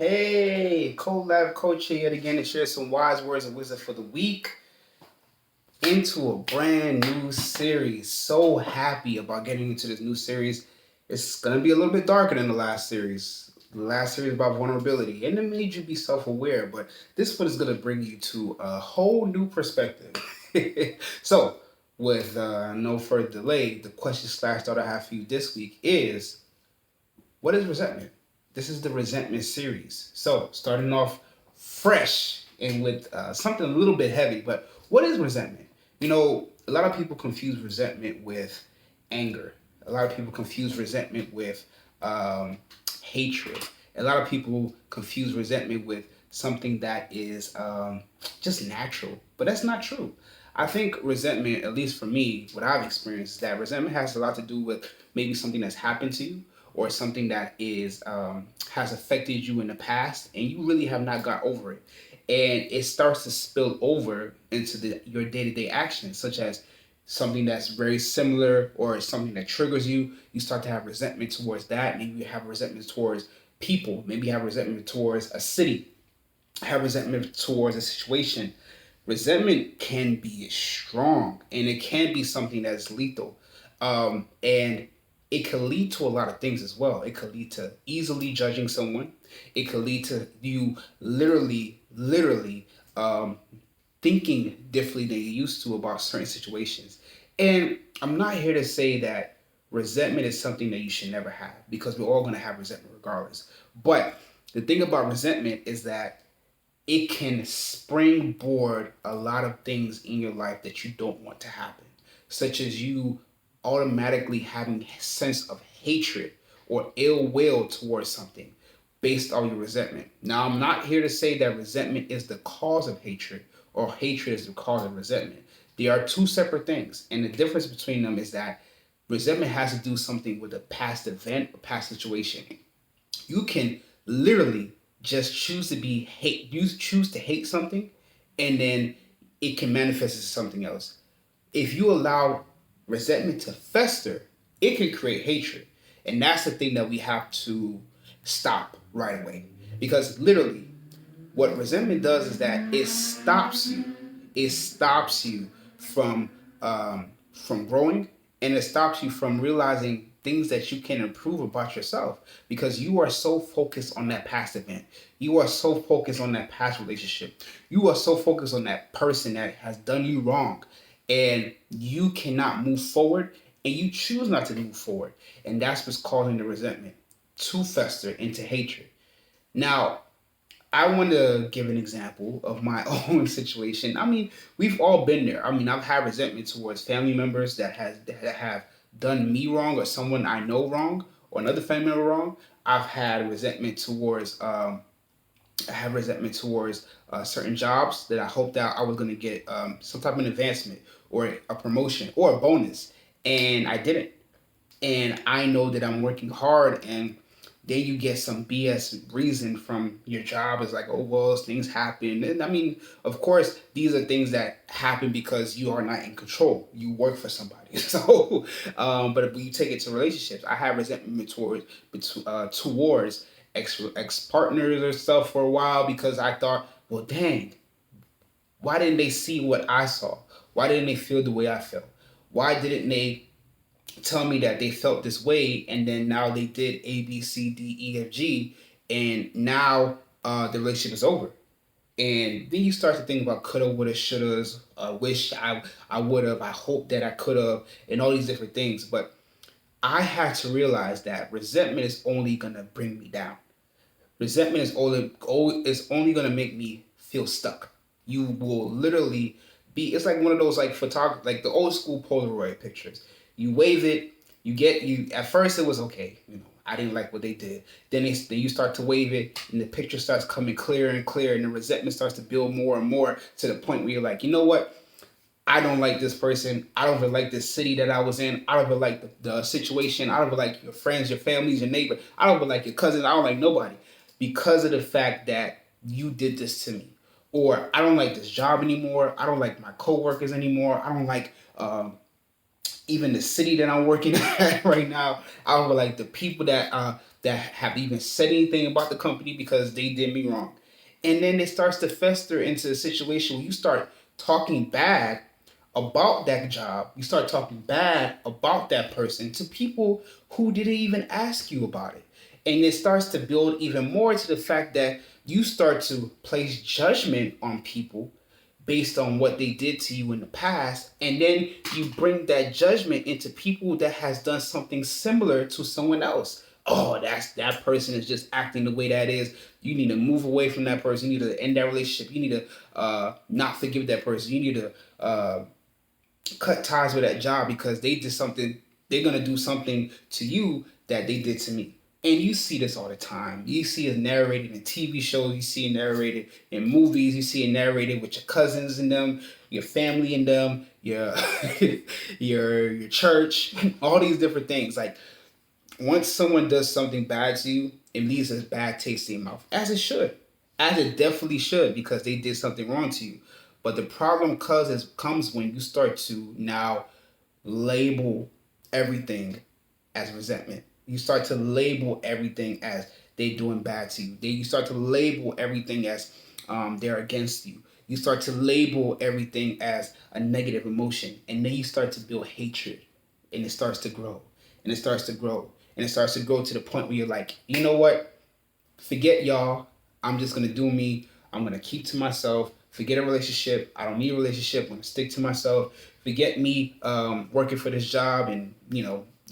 Hey, Colabcoaching yet again to share some wise words of wisdom for the week into a brand new series. So happy about getting into this new series. It's going to be a little bit darker than the last series. The last series about vulnerability, and it made you be self aware, but this one is going to bring you to a whole new perspective. So, with no further delay, the question slash thought I have for you this week is, what is resentment? This is the resentment series. So, starting off fresh and with something a little bit heavy, but what is resentment? A lot of people confuse resentment with anger. A lot of people confuse resentment with um, hatred. A lot of people confuse resentment with something that is just natural, but that's not true. I think resentment, at least for me, what I've experienced, is that resentment has a lot to do with maybe something that's happened to you or something that is has affected you in the past, and you really have not got over it, and it starts to spill over into your day to day actions, such as something that's very similar or something that triggers you. You start to have resentment towards that. Maybe you have resentment towards people. Maybe you have resentment towards a city. Have resentment towards a situation. Resentment can be strong, and it can be something that's lethal. And it could lead to a lot of things as well. It could lead to easily judging someone. It could lead to you literally thinking differently than you used to about certain situations. And I'm not here to say that resentment is something that you should never have, because we're all going to have resentment regardless. But the thing about resentment is that it can springboard a lot of things in your life that you don't want to happen, such as you automatically having a sense of hatred or ill will towards something based on your resentment. Now, I'm not here to say that resentment is the cause of hatred or hatred is the cause of resentment. They are two separate things, and the difference between them is that resentment has to do something with a past event or past situation. You can literally just choose to be hate. You choose to hate something, and then it can manifest as something else. If you allow resentment to fester, it can create hatred, and that's the thing that we have to stop right away. Because literally, what resentment does is that it stops you. It stops you from from growing, and it stops you from realizing things that you can improve about yourself, because you are so focused on that past event. You are so focused on that past relationship. You are so focused on that person that has done you wrong, and you cannot move forward, and you choose not to move forward, and that's what's causing the resentment to fester into hatred. Now, I want to give an example of my own situation. I mean, we've all been there. I mean, I've had resentment towards family members that have done me wrong, or someone I know wrong, or another family member wrong. I've had resentment towards I have resentment towards certain jobs that I hoped that I was going to get some type of advancement or a promotion or a bonus, and I didn't. And I know that I'm working hard, and then you get some BS reason from your job. It's like, oh well, things happen. And I mean, of course, these are things that happen because you are not in control. You work for somebody. So, but if you take it to relationships, I have resentment towards ex partners or stuff for a while, because I thought, well, dang, why didn't they see what I saw? Why didn't they feel the way I felt? Why didn't they tell me that they felt this way, and then now they did A, B, C, D, E, F, G, and now the relationship is over? And then you start to think about coulda, woulda, shouldas, wish I would have, I hope that I could have, and all these different things. But I had to realize that resentment is only gonna bring me down. Resentment is only gonna make me feel stuck. You will literally be. It's like one of those like photography, like the old school Polaroid pictures. You wave it, you get you. At first, it was okay. I didn't like what they did. Then you start to wave it, and the picture starts coming clearer and clearer, and the resentment starts to build more and more to the point where you're like, you know what? I don't like this person. I don't even like this city that I was in. I don't even like the situation. I don't even like your friends, your families, your neighbor. I don't even like your cousins. I don't like nobody, because of the fact that you did this to me. Or I don't like this job anymore. I don't like my coworkers anymore. I don't like even the city that I'm working at right now. I don't like the people that that have even said anything about the company because they did me wrong. And then it starts to fester into a situation where you start talking bad about that job. You start talking bad about that person to people who didn't even ask you about it. And it starts to build even more to the fact that you start to place judgment on people based on what they did to you in the past, and then you bring that judgment into people that has done something similar to someone else. Oh, that person is just acting the way that is. You need to move away from that person. You need to end that relationship. You need to not forgive that person. You need to cut ties with that job because they did something. They're gonna do something to you that they did to me. And you see this all the time. You see it narrated in TV shows. You see it narrated in movies. You see it narrated with your cousins in them, your family in them, your your church, all these different things. Like once someone does something bad to you, it leaves a bad taste in your mouth, as it should, as it definitely should, because they did something wrong to you. But the problem comes when you start to now label everything as resentment. You start to label everything as they doing bad to you. You start to label everything as they're against you. You start to label everything as a negative emotion, and then you start to build hatred, and it starts to grow, and it starts to grow, and it starts to grow to the point where you're like, you know what? Forget y'all. I'm just gonna do me. I'm gonna keep to myself. Forget a relationship. I don't need a relationship. I'm gonna stick to myself. Forget me working for this job and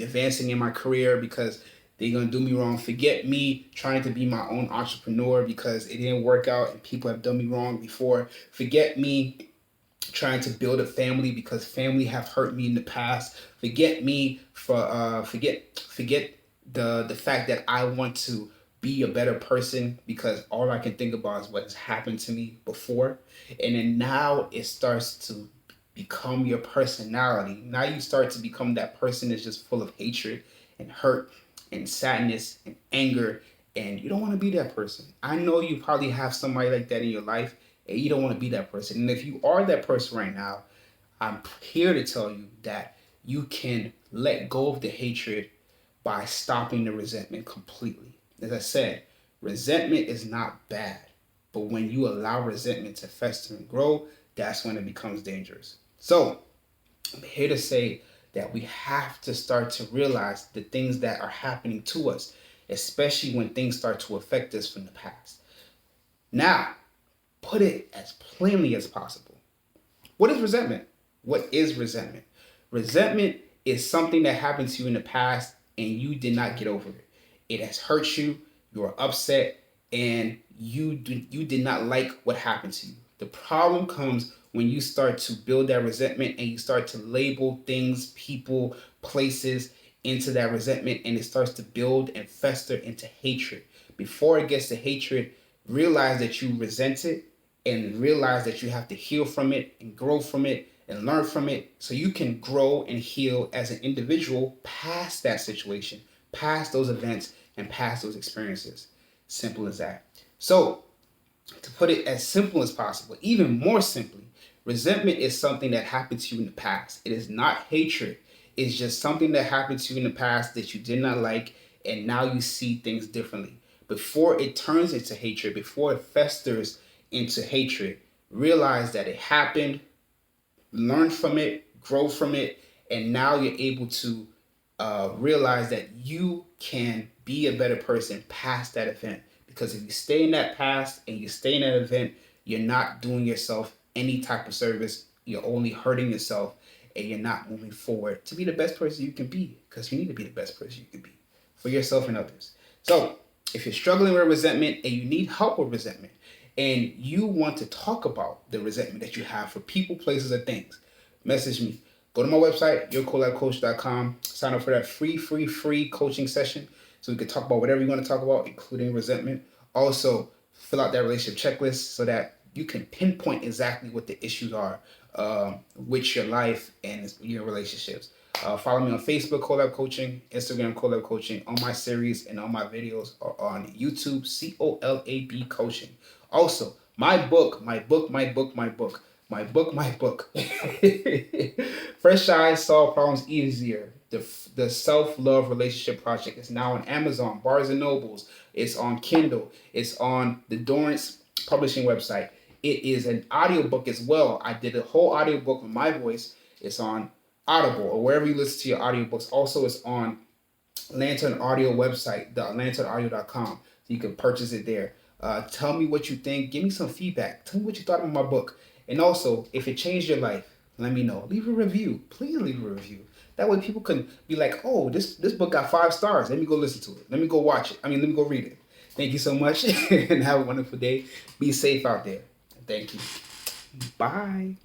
advancing in my career because they're gonna do me wrong. Forget me trying to be my own entrepreneur because it didn't work out and people have done me wrong before. Forget me trying to build a family because family have hurt me in the past. Forget me for forget the fact that I want to be a better person because all I can think about is what has happened to me before. And then now it starts to become your personality. Now you start to become that person that's just full of hatred and hurt and sadness and anger, and you don't want to be that person. I know you probably have somebody like that in your life, and you don't want to be that person. And if you are that person right now, I'm here to tell you that you can let go of the hatred by stopping the resentment completely. As I said, resentment is not bad, but when you allow resentment to fester and grow, that's when it becomes dangerous. So, I'm here to say that we have to start to realize the things that are happening to us, especially when things start to affect us from the past. Now, put it as plainly as possible. What is resentment? What is resentment? Resentment is something that happened to you in the past and you did not get over it. It has hurt you, you're upset, and you did not like what happened to you. The problem comes when you start to build that resentment and you start to label things, people, places into that resentment, and it starts to build and fester into hatred. Before it gets to hatred, realize that you resent it and realize that you have to heal from it and grow from it and learn from it so you can grow and heal as an individual past that situation, past those events, and past those experiences. Simple as that. So, to put it as simple as possible, even more simply, resentment is something that happened to you in the past. It is not hatred. It's just something that happened to you in the past that you did not like, and now you see things differently. Before it turns into hatred, before it festers into hatred, realize that it happened, learn from it, grow from it, and now you're able to realize that you can be a better person past that event. Because if you stay in that past and you stay in that event, you're not doing yourself any type of service. You're only hurting yourself and you're not moving forward to be the best person you can be. Because you need to be the best person you can be for yourself and others. So if you're struggling with resentment and you need help with resentment and you want to talk about the resentment that you have for people, places, or things, message me. Go to my website, yourcolabcoach.com. Sign up for that free coaching session so we can talk about whatever you want to talk about, including resentment. Also, fill out that relationship checklist so that you can pinpoint exactly what the issues are with your life and your relationships. Follow me on Facebook, Colab Coaching, Instagram, Colab Coaching. All my series and all my videos are on YouTube, COLAB Coaching. Also, my book. Fresh eyes solve problems easier. The Self-Love Relationship Project. It's now on Amazon, Barnes and Nobles. It's on Kindle. It's on the Dorrance publishing website. It is an audiobook as well. I did a whole audiobook with my voice. It's on Audible or wherever you listen to your audiobooks. Also, it's on Lantern Audio website, the lanternaudio.com. So you can purchase it there. Tell me what you think. Give me some feedback. Tell me what you thought of my book. And also, if it changed your life, let me know. Leave a review. Please leave a review. That way people can be like, oh, this book got 5 stars. Let me go listen to it. Let me go watch it. Let me go read it. Thank you so much and have a wonderful day. Be safe out there. Thank you. Bye.